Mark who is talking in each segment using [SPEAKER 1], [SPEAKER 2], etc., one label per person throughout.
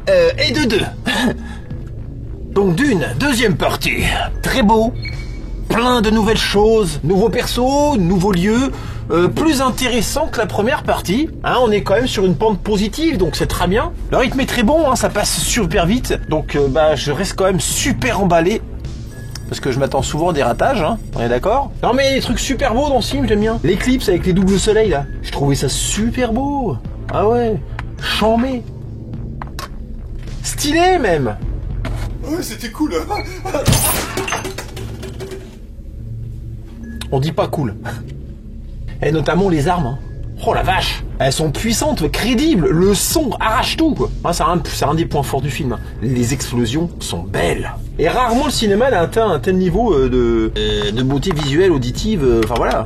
[SPEAKER 1] et de deux. Donc d'une deuxième partie. Très beau. Plein de nouvelles choses, nouveaux persos, nouveaux lieux, plus intéressant que la première partie. Hein, on est quand même sur une pente positive, donc c'est très bien. Le rythme est très bon, hein, ça passe super vite. Donc je reste quand même super emballé. Parce que je m'attends souvent à des ratages, hein, on est d'accord? Non mais il y a des trucs super beaux dans ce film, j'aime bien. L'éclipse avec les doubles soleils là, je trouvais ça super beau. Ah ouais, chambé. Stylé même.
[SPEAKER 2] Ouais, c'était cool.
[SPEAKER 1] On dit pas cool. Et notamment les armes. Hein. Oh la vache. Elles sont puissantes, crédibles. Le son arrache tout, quoi. Hein, c'est un des points forts du film. Hein. Les explosions sont belles. Et rarement le cinéma a atteint un tel niveau de beauté visuelle, auditive. Enfin voilà.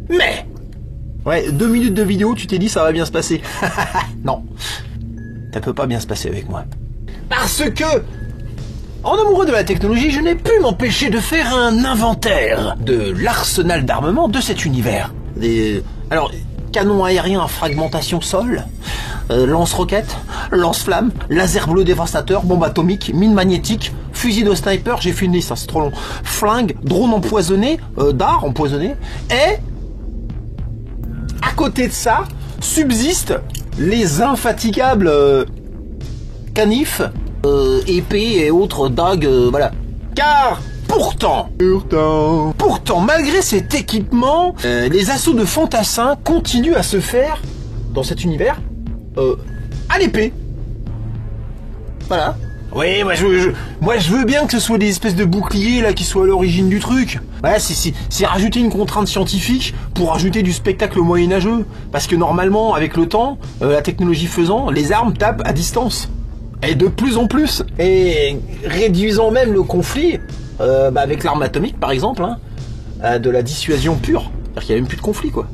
[SPEAKER 1] Mais ouais, 2 minutes de vidéo, tu t'es dit ça va bien se passer. Non. Ça peut pas bien se passer avec moi. Parce que en amoureux de la technologie, je n'ai pu m'empêcher de faire un inventaire de l'arsenal d'armement de cet univers. Alors, canon aérien à fragmentation sol, lance-roquettes, lance-flammes, laser bleu dévastateur, bombe atomique, mine magnétique, fusil de sniper, j'ai fait une liste, hein, c'est trop long, flingue, drone empoisonné, dard empoisonné, et à côté de ça, subsistent les infatigables canifs, épées et autres dagues, voilà. Car pourtant, malgré cet équipement, les assauts de fantassins continuent à se faire dans cet univers à l'épée. Voilà. Oui, moi je veux bien que ce soit des espèces de boucliers là qui soient à l'origine du truc. Ouais, c'est rajouter une contrainte scientifique pour rajouter du spectacle moyenâgeux. Parce que normalement, avec le temps, la technologie faisant, les armes tapent à distance. Et de plus en plus. Et réduisant même le conflit, avec l'arme atomique par exemple, hein, à de la dissuasion pure. C'est-à-dire qu'il n'y a même plus de conflit, quoi.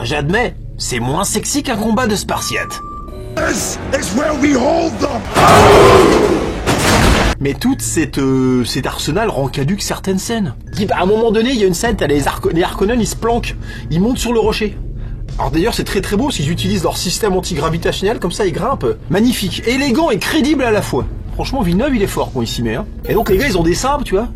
[SPEAKER 1] J'admets, c'est moins sexy qu'un combat de Spartiates.
[SPEAKER 2] This is where we hold them.
[SPEAKER 1] Mais tout cet arsenal rend caduque certaines scènes. À un moment donné, il y a une scène, t'as les Harkonnen, ils se planquent, ils montent sur le rocher. Alors d'ailleurs c'est très très beau, s'ils utilisent leur système antigravitationnel, comme ça ils grimpent. Magnifique, élégant et crédible à la fois. Franchement Villeneuve il est fort quand il s'y met. Hein. Et donc les gars ils ont des sabres, tu vois.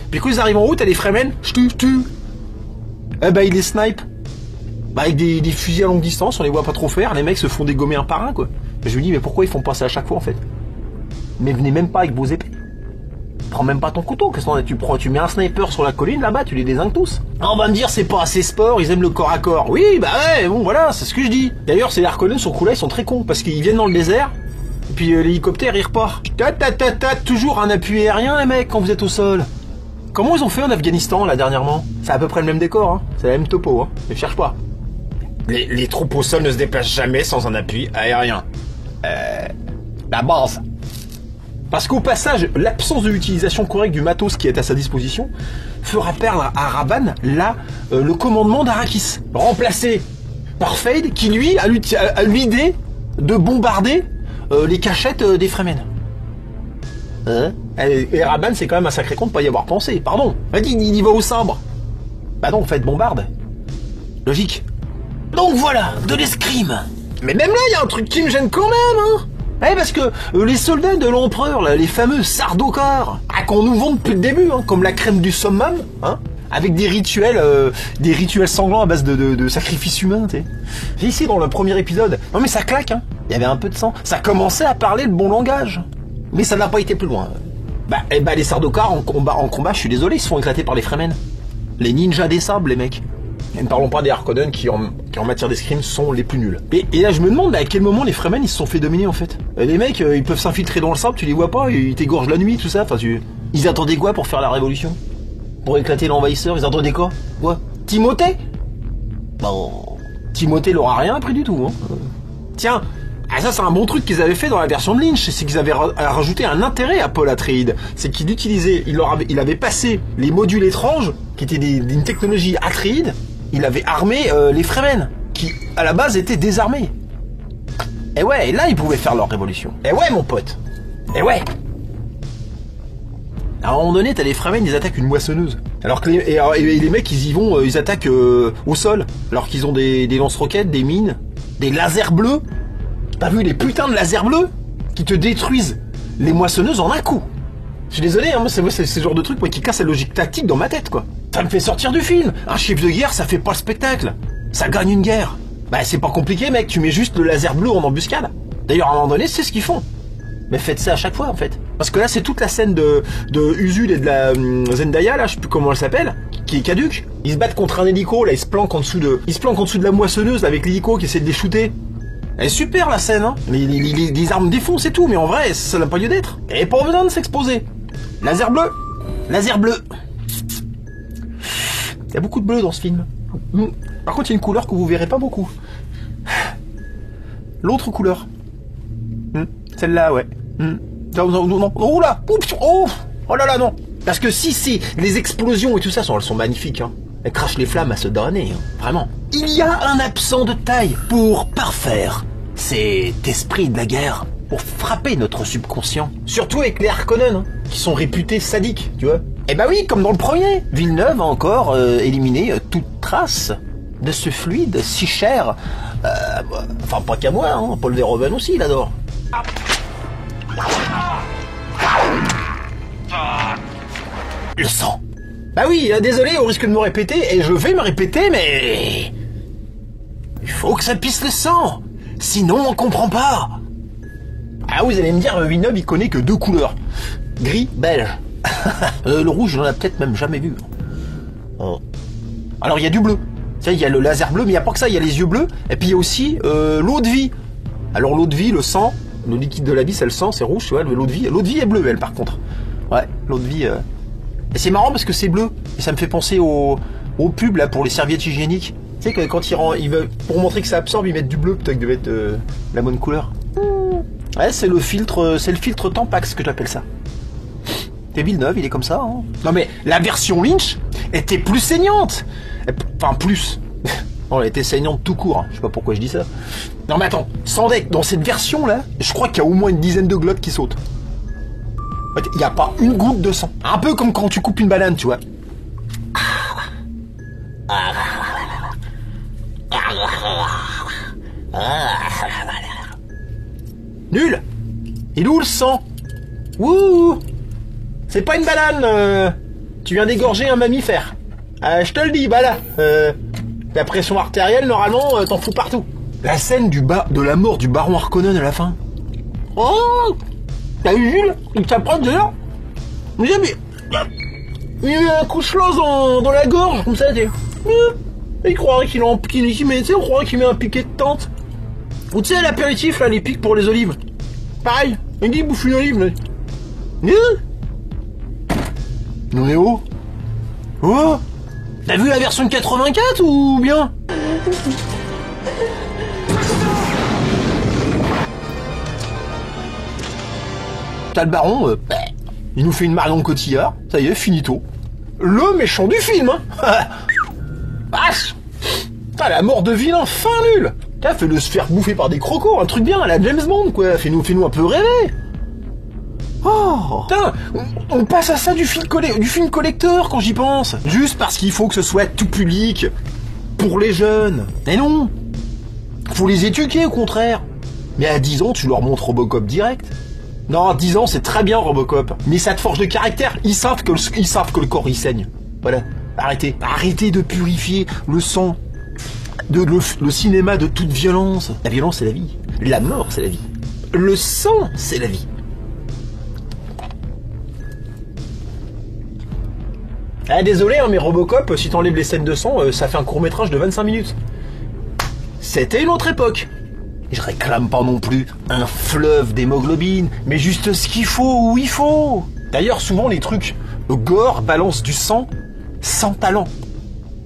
[SPEAKER 1] Puis quand ils arrivent en haut, t'as les Fremen, ils les snipe. Avec des fusils à longue distance, on les voit pas trop faire, les mecs se font dégommer un par un, quoi. Et je me dis mais pourquoi ils font pas ça à chaque fois en fait? Mais venez même pas avec vos épées. Prends même pas ton couteau, qu'est-ce que tu mets un sniper sur la colline là-bas, tu les désingues tous. On va me dire c'est pas assez sport, ils aiment le corps à corps. Oui, bah ouais, bon voilà, c'est ce que je dis. D'ailleurs, ces Harkonnen sur coup là, ils sont très cons parce qu'ils viennent dans le désert et puis l'hélicoptère il repart. Toujours un appui aérien les mecs quand vous êtes au sol. Comment ils ont fait en Afghanistan là dernièrement? C'est à peu près le même décor, hein. C'est la même topo, hein. Ne cherche pas. Les troupes au sol ne se déplacent jamais sans un appui aérien. La base. Parce qu'au passage, l'absence de l'utilisation correcte du matos qui est à sa disposition fera perdre à Raban, là, le commandement d'Arrakis. Remplacé par Fade, qui lui a l'idée de bombarder les cachettes des Fremen. Et Raban, c'est quand même un sacré con de pas y avoir pensé. Pardon. Il y va au sabre. Bah non, Fade bombarde. Logique. Donc voilà, de l'escrime. Mais même là, il y a un truc qui me gêne quand même, hein. Ouais, parce que les soldats de l'empereur, là, les fameux Sardaukar, qu'on nous vend depuis le début, hein, comme la crème du summum, hein, avec des rituels sanglants à base de sacrifices humains, tu sais. Ici, dans le premier épisode, non mais ça claque, hein. Il y avait un peu de sang. Ça commençait à parler le bon langage. Mais ça n'a pas été plus loin. Les Sardaukar en combat, je suis désolé, ils se font éclater par les Fremen. Les ninjas des sables, les mecs. Et ne parlons pas des Harkonnen qui en matière d'escrime sont les plus nuls. Et là je me demande à quel moment les Fremen ils se sont fait dominer en fait. Les mecs ils peuvent s'infiltrer dans le sable, tu les vois pas, ils t'égorgent la nuit, tout ça. Enfin, ils attendaient quoi pour faire la révolution? Pour éclater l'envahisseur, ils attendaient quoi? Quoi? Timothée? Bon, Timothée leur a rien appris du tout. Hein. Tiens, ça c'est un bon truc qu'ils avaient fait dans la version de Lynch, c'est qu'ils avaient rajouté un intérêt à Paul Atreides. C'est qu'il utilisait, il avait passé les modules étranges, qui étaient d'une technologie Atreides. Il avait armé les Fremen, qui à la base étaient désarmés. Et ouais, et là ils pouvaient faire leur révolution. Et ouais mon pote. Et ouais. À un moment donné, t'as les Fremen, ils attaquent une moissonneuse. Alors que les mecs, ils y vont, ils attaquent au sol. Alors qu'ils ont des lance-roquettes, des mines, des lasers bleus. T'as vu les putains de lasers bleus qui te détruisent les moissonneuses en un coup. Je suis désolé, hein, moi c'est ce genre de truc moi, qui casse la logique tactique dans ma tête, quoi. Ça me fait sortir du film. Un chef de guerre, ça fait pas le spectacle. Ça gagne une guerre. Bah c'est pas compliqué, mec, tu mets juste le laser bleu en embuscade. D'ailleurs, à un moment donné, c'est ce qu'ils font. Mais faites ça à chaque fois, en fait. Parce que là, c'est toute la scène de Usul et de la Zendaya, là, je sais plus comment elle s'appelle, qui est caduque. Ils se battent contre un hélico, là, ils se planquent en dessous de la moissonneuse, là, avec l'hélico qui essaie de les shooter. Elle est super, la scène, hein. Les armes défoncent et tout, mais en vrai, ça n'a pas lieu d'être. Et pas besoin de s'exposer. Laser bleu. Laser bleu. Il y a beaucoup de bleu dans ce film. Par contre, il y a une couleur que vous verrez pas beaucoup. L'autre couleur. Celle-là, ouais. Non. Oh là. Oups. Oh là là, non. Parce que si, les explosions et tout ça, elles sont magnifiques, hein. Elles crachent les flammes à se donner, hein. Vraiment. Il y a un absent de taille pour parfaire cet esprit de la guerre, pour frapper notre subconscient. Surtout avec les Harkonnen, hein, qui sont réputés sadiques, tu vois. Eh bah oui, comme dans le premier. Villeneuve a encore éliminé toute trace de ce fluide si cher. Enfin, pas qu'à moi, hein. Paul Verhoeven aussi, il adore. Le sang. Bah oui, désolé, au risque de me répéter, et je vais me répéter, mais... il faut que ça pisse le sang. Sinon, on comprend pas. Ah, vous allez me dire, Villeneuve, il connaît que 2 couleurs. Gris, beige. Le rouge, j'en ai peut-être même jamais vu. Alors, il y a du bleu. Il y a le laser bleu, mais il n'y a pas que ça, il y a les yeux bleus. Et puis, il y a aussi l'eau de vie. Alors, l'eau de vie, le sang, le liquide de la vie, c'est le sang, c'est rouge, tu vois, l'eau de vie. L'eau de vie est bleue, elle, par contre. Ouais, l'eau de vie... Et c'est marrant parce que c'est bleu. Et ça me fait penser au pub, là, pour les serviettes hygiéniques. Tu sais que quand ils veulent, pour montrer que ça absorbe, ils mettent du bleu plutôt que de mettre la bonne couleur. Ouais, c'est le filtre Tampax que j'appelle ça. C'est Villeneuve, il est comme ça, hein. Non mais, la version Lynch était plus saignante. Enfin, plus. Non, elle était saignante tout court, hein. Je sais pas pourquoi je dis ça. Non mais attends, sans deck, dans cette version-là, je crois qu'il y a au moins une dizaine de glottes qui sautent. Il n'y a pas une goutte de sang. Un peu comme quand tu coupes une banane, tu vois. Nul. Il est où le sang? Ouh. C'est pas une banane. Tu viens d'égorger un mammifère. Je te le dis, bah là. La pression artérielle, normalement, t'en fous partout. La scène de la mort du baron Harkonnen à la fin. Oh. T'as vu Jules? Il t'apprend d'ailleurs. Il y a un coup de chlose dans la gorge, comme ça, tu sais. Il croirait qu'il met un piquet de tente. Ou tu sais, l'apéritif, là, les pics pour les olives. Pareil, il dit, il bouffe une olive, là. On est où? Oh. T'as vu la version de 84 ou bien? T'as le baron, il nous fait une Marion Cotillard, ça y est, finito. Le méchant du film, hein. Vache. T'as la mort de vilain fin nul. T'as fait le se faire bouffer par des crocos, un truc bien à la James Bond, quoi. Fais-nous un peu rêver. Oh. Putain, on passe à ça du film collector quand j'y pense. Juste parce qu'il faut que ce soit tout public, pour les jeunes. Mais non. Faut les éduquer, au contraire. Mais à 10 ans, tu leur montres Robocop direct. Non, à 10 ans, c'est très bien Robocop. Mais ça te forge de caractère. Ils savent que le corps, il saigne. Voilà. Arrêtez de purifier le sang. Le cinéma de toute violence. La violence, c'est la vie. La mort, c'est la vie. Le sang, c'est la vie. Ah, désolé, hein, mais Robocop, si t'enlèves les scènes de sang, ça fait un court-métrage de 25 minutes. C'était une autre époque. Je réclame pas non plus un fleuve d'hémoglobine, mais juste ce qu'il faut où il faut. D'ailleurs, souvent les trucs gore balancent du sang sans talent.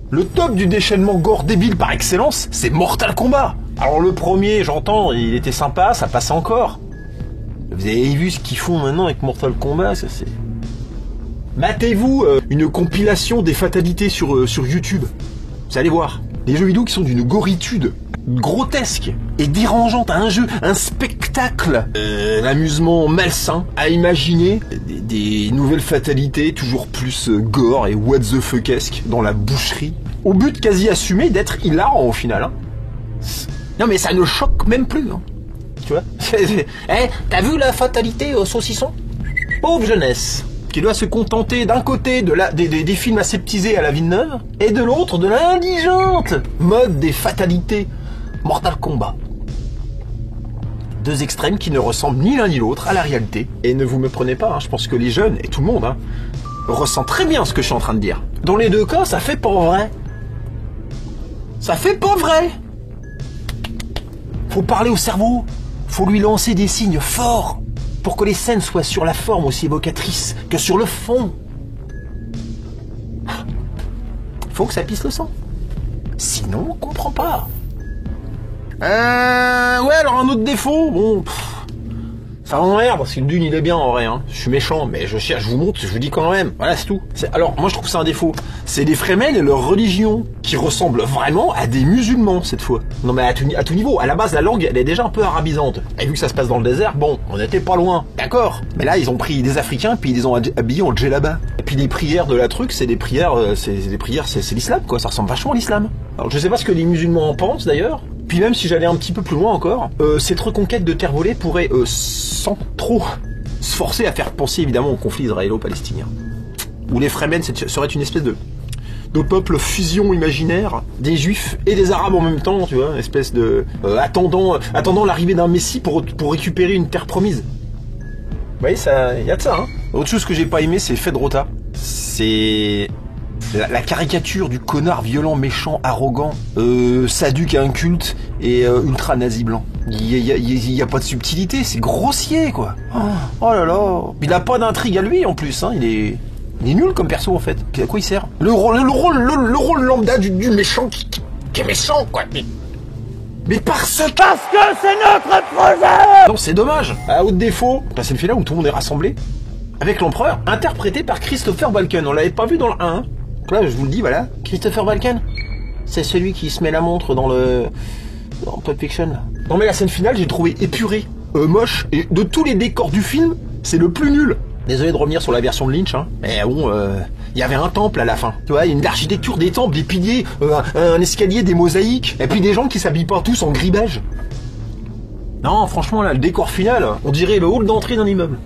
[SPEAKER 1] Le top du déchaînement gore débile par excellence, c'est Mortal Kombat. Alors le premier, j'entends, il était sympa, ça passe encore. Vous avez vu ce qu'ils font maintenant avec Mortal Kombat, ça c'est... Matez-vous une compilation des fatalités sur YouTube. Vous allez voir. Des jeux vidéo qui sont d'une goritude grotesque et dérangeante à un jeu, un spectacle, l'amusement malsain à imaginer, des nouvelles fatalités toujours plus gore et what the fuckesque dans la boucherie, au but quasi assumé d'être hilarant au final. Hein. Non mais ça ne choque même plus. Hein. Tu vois. T'as vu la fatalité au saucisson? Pauvre jeunesse, qui doit se contenter d'un côté des films aseptisés à la Villeneuve, et de l'autre de l'indigente mode des fatalités Mortal Kombat. Deux extrêmes qui ne ressemblent ni l'un ni l'autre à la réalité. Et ne vous me prenez pas, hein, je pense que les jeunes, et tout le monde, hein, ressent très bien ce que je suis en train de dire. Dans les deux cas, ça fait pas vrai. Ça fait pas vrai. Faut parler au cerveau, faut lui lancer des signes forts, pour que les scènes soient sur la forme aussi évocatrice que sur le fond. Faut que ça pisse le sang. Sinon, on comprend pas. Ouais, alors un autre défaut, bon, ça m'emmerde, parce que le Dune il est bien en vrai, hein. Je suis méchant, mais je cherche, je vous montre, je vous dis quand même, voilà c'est tout. Alors, moi je trouve ça un défaut. C'est les Fremen et leur religion, qui ressemblent vraiment à des musulmans cette fois. Non mais à tout niveau, à la base la langue elle est déjà un peu arabisante. Et vu que ça se passe dans le désert, bon, on était pas loin, d'accord. Mais là ils ont pris des Africains, puis ils les ont habillés en djellaba. Et puis les prières de la truc, c'est l'islam quoi, ça ressemble vachement à l'islam. Alors je sais pas ce que les musulmans en pensent d'ailleurs. Puis même si j'allais un petit peu plus loin encore, cette reconquête de terre volée pourrait, sans trop se forcer à faire penser évidemment au conflit israélo-palestinien. Où les Fremen seraient une espèce de peuple fusion imaginaire des Juifs et des Arabes en même temps, tu vois, espèce de attendant l'arrivée d'un Messie pour récupérer une terre promise. Vous voyez, ça, y a de ça. Hein. Autre chose que j'ai pas aimé, c'est Fedrota. C'est la caricature du connard violent, méchant, arrogant, saduque à un culte et ultra nazi blanc. Il y a pas de subtilité, c'est grossier quoi. Oh là là. Il a pas d'intrigue à lui en plus, hein. Il est nul comme perso en fait. Puis à quoi il sert? Le rôle lambda du méchant qui est méchant quoi. Mais parce que c'est notre projet. Non, c'est dommage. À haute défaut, c'est le final où tout le monde est rassemblé avec l'empereur, interprété par Christopher Walken. On l'avait pas vu dans le 1. Là, je vous le dis, voilà. Christopher Walken, c'est celui qui se met la montre dans Pulp Fiction. Non mais la scène finale, j'ai trouvé épurée, moche, et de tous les décors du film, c'est le plus nul. Désolé de revenir sur la version de Lynch, hein. Mais bon, il y avait un temple à la fin. Tu vois, il y a une architecture des temples, des piliers, un escalier, des mosaïques, et puis des gens qui s'habillent pas tous en gris beige. Non, franchement, là, le décor final, on dirait le hall d'entrée d'un immeuble.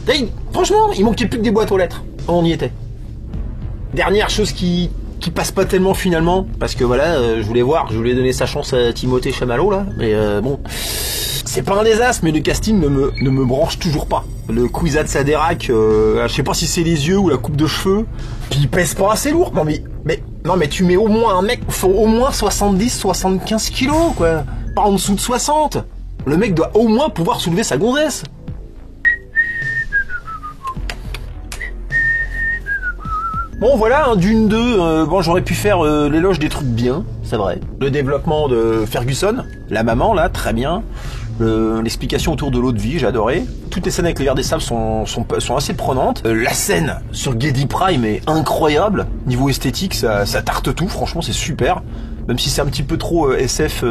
[SPEAKER 1] Hey, franchement, il manquait plus que des boîtes aux lettres. On y était. Dernière chose qui passe pas tellement finalement, parce que voilà, je voulais donner sa chance à Timothée Chalamet là, mais bon, c'est pas un désastre, mais le casting ne me branche toujours pas. Le Kwisatz Haderach, je sais pas si c'est les yeux ou la coupe de cheveux, puis il pèse pas assez lourd. Non mais tu mets au moins un mec, faut au moins 70-75 kilos quoi, pas en dessous de 60. Le mec doit au moins pouvoir soulever sa gonzesse. Bon voilà, un Dune 2, bon j'aurais pu faire l'éloge des trucs bien, c'est vrai. Le développement de Ferguson, la maman là, très bien. L'explication autour de l'eau de vie, j'ai adoré. Toutes les scènes avec les verres des sables sont assez prenantes. La scène sur Geddy Prime est incroyable. Niveau esthétique, ça tarte tout, franchement c'est super. Même si c'est un petit peu trop SF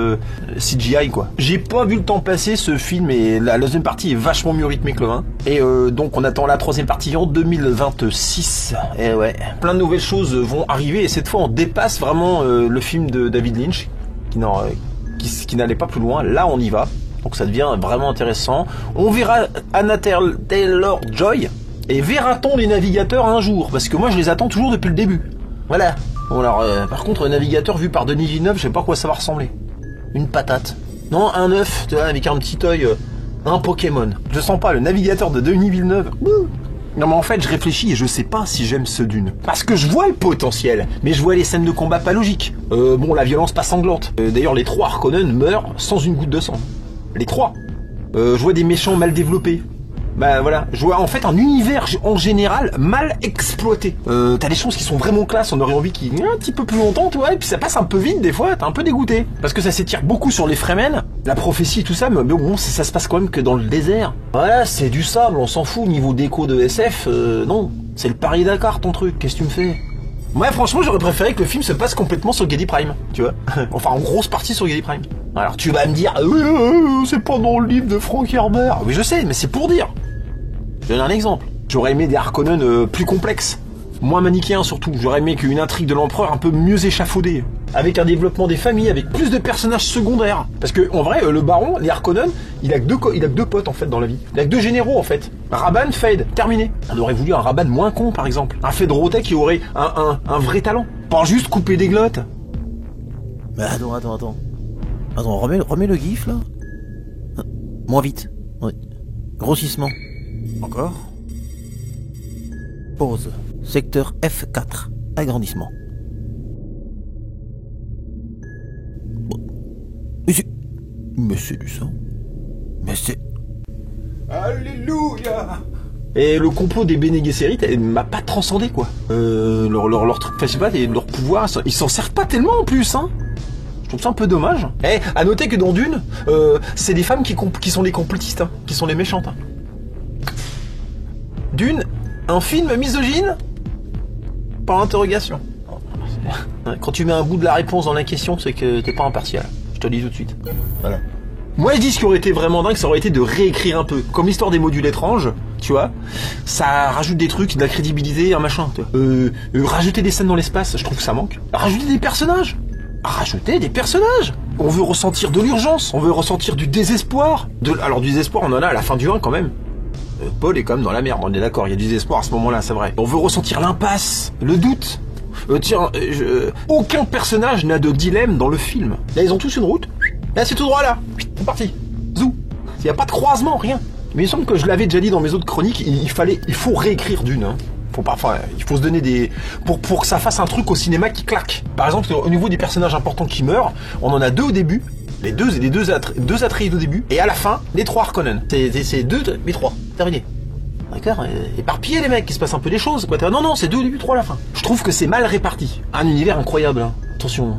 [SPEAKER 1] CGI quoi. J'ai pas vu le temps passer, ce film, et la deuxième partie est vachement mieux rythmée que le 1. Et donc on attend la troisième partie en 2026. Et ouais, plein de nouvelles choses vont arriver, et cette fois on dépasse vraiment le film de David Lynch, qui n'allait pas plus loin. Là on y va, donc ça devient vraiment intéressant. On verra Anya Taylor-Joy, et verra-t-on les navigateurs un jour? Parce que moi je les attends toujours depuis le début. Voilà. Bon alors, par contre, un navigateur vu par Denis Villeneuve, je sais pas à quoi ça va ressembler. Une patate. Non, un œuf, tu vois, avec un petit œil, un Pokémon. Je sens pas le navigateur de Denis Villeneuve. Non mais en fait, je réfléchis et je sais pas si j'aime ce Dune. Parce que je vois le potentiel, mais je vois les scènes de combat pas logiques. Bon, la violence pas sanglante. D'ailleurs, les 3 Harkonnen meurent sans une goutte de sang. Les 3. Je vois des méchants mal développés. Bah voilà, je vois en fait un univers en général mal exploité. T'as des choses qui sont vraiment classe, on aurait envie qu'il y ait un petit peu plus longtemps, tu vois, et puis ça passe un peu vite des fois, t'es un peu dégoûté. Parce que ça s'étire beaucoup sur les Fremen, la prophétie et tout ça, mais bon, ça se passe quand même que dans le désert. Voilà, c'est du sable, on s'en fout, niveau déco de SF, non. C'est le Paris-Dakar ton truc, qu'est-ce que tu me fais? Moi, franchement, j'aurais préféré que le film se passe complètement sur Geddy Prime, tu vois. Enfin, en grosse partie sur Geddy Prime. Alors, tu vas me dire, c'est pas dans le livre de Frank Herbert. Oui, je sais, mais c'est pour dire. Je donne un exemple. J'aurais aimé des Harkonnen plus complexes, moins manichéens surtout. J'aurais aimé qu'une intrigue de l'empereur un peu mieux échafaudée, avec un développement des familles, avec plus de personnages secondaires. Parce que en vrai, le baron, les Harkonnen, il a que deux potes en fait dans la vie. Il a que deux généraux en fait. Rabban, Fade, terminé. On aurait voulu un Rabban moins con par exemple. Un Fade Rotet qui aurait un vrai talent. Pas juste couper des glottes.
[SPEAKER 3] Mais attends. Attends, remets le gif là. Moins vite. Oui. Grossissement. Encore. Pause. Secteur F4. Agrandissement. Bon. Mais c'est du sang. Mais c'est...
[SPEAKER 2] Alléluia.
[SPEAKER 1] Et le complot des Bene Gesserit, elle m'a pas transcendé quoi. Leur truc, enfin, je sais pas, leur pouvoir, ils s'en servent pas tellement en plus, hein. Je trouve ça un peu dommage. À noter que dans Dune, c'est des femmes qui sont les complotistes, hein, qui sont les méchantes. Hein. Dune, un film misogyne par interrogation. Quand tu mets un bout de la réponse dans la question, c'est que t'es pas impartial. Je te le dis tout de suite. Voilà. Moi je dis ce qui aurait été vraiment dingue, ça aurait été de réécrire un peu. Comme l'histoire des modules étranges, tu vois. Ça rajoute des trucs, de la crédibilité, un machin. Rajouter des scènes dans l'espace, je trouve que ça manque. Rajouter des personnages. On veut ressentir de l'urgence, on veut ressentir du désespoir. Alors du désespoir on en a à la fin du 1 quand même. Paul est quand même dans la merde, on est d'accord, il y a du désespoir à ce moment-là, c'est vrai. On veut ressentir l'impasse, le doute. Aucun personnage n'a de dilemme dans le film. Là, ils ont tous une route. Là, c'est tout droit, là. C'est parti. Zou. Il n'y a pas de croisement, rien. Mais il me semble que je l'avais déjà dit dans mes autres chroniques, il faut réécrire Dune. Hein. Il faut se donner des... Pour que ça fasse un truc au cinéma qui claque. Par exemple, au niveau des personnages importants qui meurent, on en a deux au début. Les deux Atreides au début. Et à la fin, les trois Harkonnen. C'est deux, mais trois. Terminé. D'accord, éparpillés les mecs, qu'il se passe un peu des choses, quoi. Non, c'est 2 au début, 3 à la fin. Je trouve que c'est mal réparti. Un univers incroyable, hein. Attention,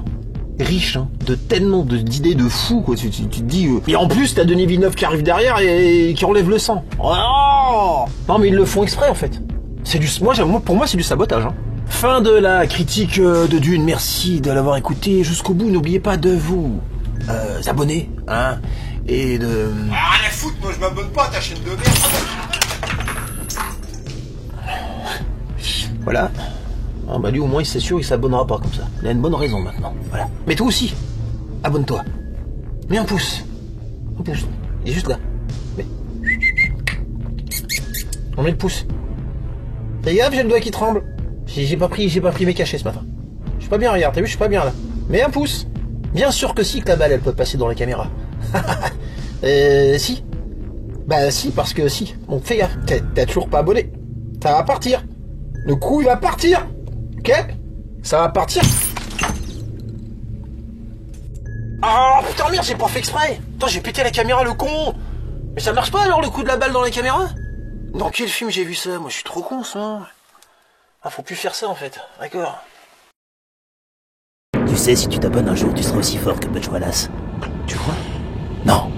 [SPEAKER 1] riche, hein, de tellement d'idées de fous, quoi. Tu te dis... Et en plus, t'as Denis Villeneuve qui arrive derrière et qui enlève le sang. Oh non, mais ils le font exprès, en fait. Pour moi, c'est du sabotage, hein. Fin de la critique de Dune. Merci de l'avoir écouté jusqu'au bout. N'oubliez pas de vous abonner, hein, et de...
[SPEAKER 2] Ah, rien à foutre, moi je m'abonne pas à ta chaîne de merde.
[SPEAKER 1] Voilà. Ah bah lui au moins c'est sûr il s'abonnera pas comme ça. Il a une bonne raison maintenant. Voilà. Mais toi aussi, abonne-toi. Mets un pouce. Un pouce. Il est juste là. Mais... On met le pouce. Fais gaffe, j'ai le doigt qui tremble. J'ai pas pris mes cachets ce matin. Je suis pas bien, regarde, t'as vu, je suis pas bien là. Mets un pouce. Bien sûr que si que la balle elle peut passer dans la caméra. Si. Bah si, parce que si. Donc fais gaffe. T'as toujours pas abonné. Ça va partir. Le coup il va partir. Ok? Ça va partir. Ah putain merde, j'ai pas fait exprès. Attends, j'ai pété la caméra, le con. Mais ça marche pas alors le coup de la balle dans la caméra? Dans quel film j'ai vu ça? Moi je suis trop con ça. Ah faut plus faire ça en fait. D'accord.
[SPEAKER 3] Tu sais, si tu t'abonnes un jour, tu seras aussi fort que Butch Wallace.
[SPEAKER 1] Tu vois?
[SPEAKER 3] Non.